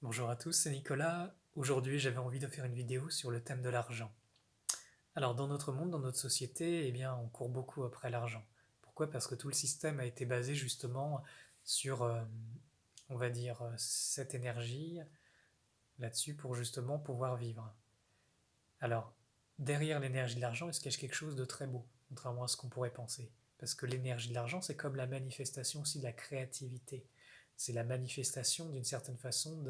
Bonjour à tous, c'est Nicolas. Aujourd'hui, j'avais envie de faire une vidéo sur le thème de l'argent. Alors, dans notre monde, dans notre société, eh bien, on court beaucoup après l'argent. Pourquoi? Parce que tout le système a été basé justement sur, on va dire, cette énergie là-dessus pour justement pouvoir vivre. Alors, derrière l'énergie de l'argent, il se cache quelque chose de très beau, contrairement à ce qu'on pourrait penser. Parce que l'énergie de l'argent, c'est comme la manifestation aussi de la créativité. C'est la manifestation d'une certaine façon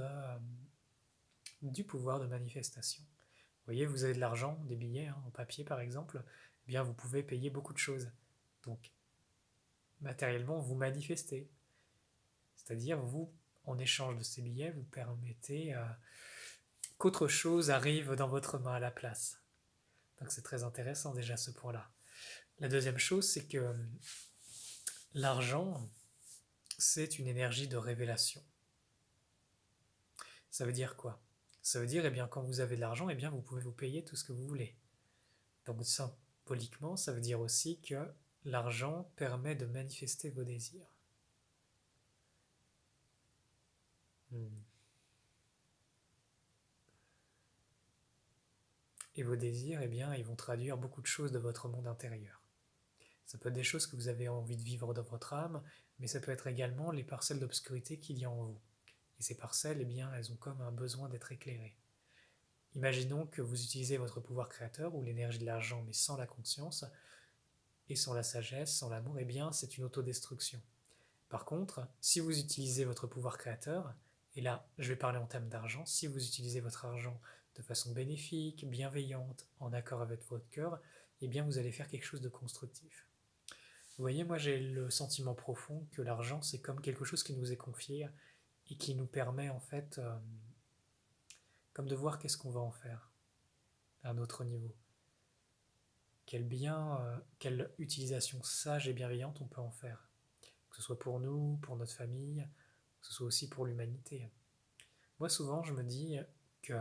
du pouvoir de manifestation. Vous voyez, vous avez de l'argent, des billets en papier par exemple, eh bien vous pouvez payer beaucoup de choses. Donc matériellement, vous manifestez. C'est-à-dire, vous, en échange de ces billets, vous permettez qu'autre chose arrive dans votre main à la place. Donc c'est très intéressant déjà ce point-là. La deuxième chose, c'est que l'argent, c'est une énergie de révélation. Ça veut dire quoi? Ça veut dire, eh bien, quand vous avez de l'argent, eh bien, vous pouvez vous payer tout ce que vous voulez. Donc symboliquement, ça veut dire aussi que l'argent permet de manifester vos désirs. Hmm. Et vos désirs, eh bien, ils vont traduire beaucoup de choses de votre monde intérieur. Ça peut être des choses que vous avez envie de vivre dans votre âme, mais ça peut être également les parcelles d'obscurité qu'il y a en vous. Et ces parcelles, eh bien, elles ont comme un besoin d'être éclairées. Imaginons que vous utilisez votre pouvoir créateur ou l'énergie de l'argent, mais sans la conscience et sans la sagesse, sans l'amour, eh bien, c'est une autodestruction. Par contre, si vous utilisez votre pouvoir créateur, et là je vais parler en termes d'argent, si vous utilisez votre argent de façon bénéfique, bienveillante, en accord avec votre cœur, eh bien vous allez faire quelque chose de constructif. Vous voyez, moi j'ai le sentiment profond que l'argent c'est comme quelque chose qui nous est confié et qui nous permet en fait comme de voir qu'est-ce qu'on va en faire à un autre niveau. Quelle utilisation sage et bienveillante on peut en faire. Que ce soit pour nous, pour notre famille, que ce soit aussi pour l'humanité. Moi, souvent, je me dis que,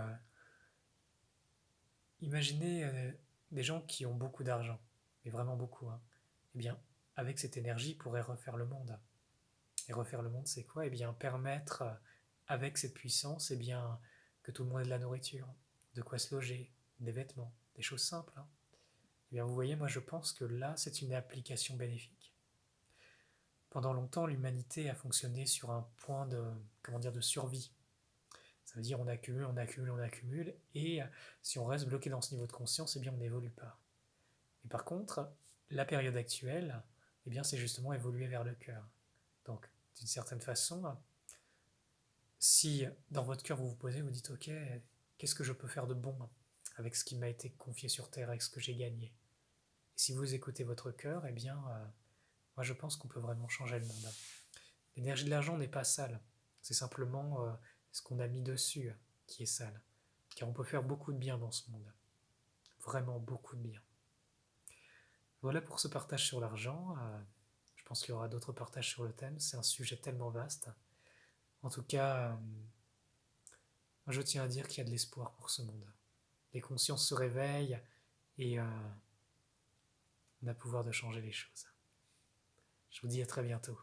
imaginez des gens qui ont beaucoup d'argent, mais vraiment beaucoup, hein. Eh bien, avec cette énergie, ils pourraient refaire le monde. Et refaire le monde, c'est quoi? Eh bien, permettre, avec cette puissance, eh bien, que tout le monde ait de la nourriture, de quoi se loger, des vêtements, des choses simples, hein. Eh bien, vous voyez, moi, je pense que là, c'est une application bénéfique. Pendant longtemps, l'humanité a fonctionné sur un point de, comment dire, de survie. Ça veut dire on accumule, on accumule, on accumule, et si on reste bloqué dans ce niveau de conscience, eh bien on n'évolue pas. Et par contre, la période actuelle, eh bien c'est justement évoluer vers le cœur. Donc, d'une certaine façon, si dans votre cœur vous vous posez, vous dites ok, qu'est-ce que je peux faire de bon avec ce qui m'a été confié sur Terre, avec ce que j'ai gagné. Et si vous écoutez votre cœur, eh bien, moi je pense qu'on peut vraiment changer le monde. L'énergie de l'argent n'est pas sale, c'est simplement ce qu'on a mis dessus qui est sale. Car on peut faire beaucoup de bien dans ce monde. Vraiment beaucoup de bien. Voilà pour ce partage sur l'argent. Je pense qu'il y aura d'autres partages sur le thème. C'est un sujet tellement vaste. En tout cas, moi je tiens à dire qu'il y a de l'espoir pour ce monde. Les consciences se réveillent et on a le pouvoir de changer les choses. Je vous dis à très bientôt.